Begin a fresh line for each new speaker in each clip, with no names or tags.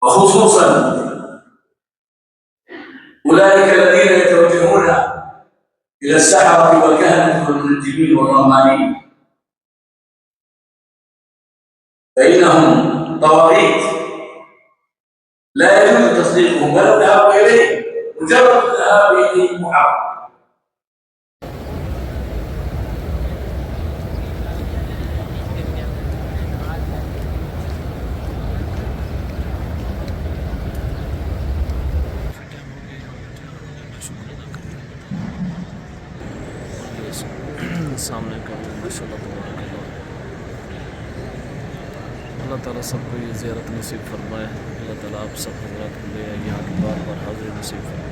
وخصوصا أولئك الذين يتوجهون إلى السحرة والكهنة والمنجمين والرهبانين، فإنهم طواغيت لا يجوز تصديقهم ولا الذهاب إليه، مجرد الذهاب إليه محرم.
सामने का अल्लाह ताला सबको ये ज़ियारत नसीब फरमाए। अल्लाह ताला आप सब हज़रात को ले यहाँ की बार बार हाज़िरी नसीब फरमाए।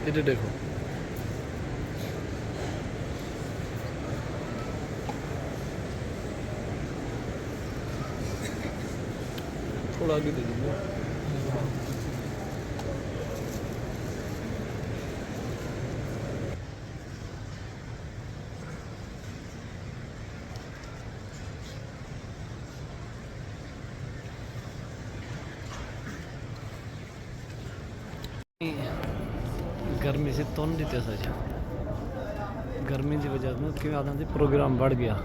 इधर देखो, थोड़ा आगे दे दूँगा। गर्मी से तो नहीं देते सच, गर्मी की वजह से क्यों आधा प्रोग्राम बढ़ गया।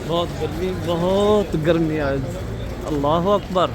बहुत गर्मी आज, अल्लाह अकबर।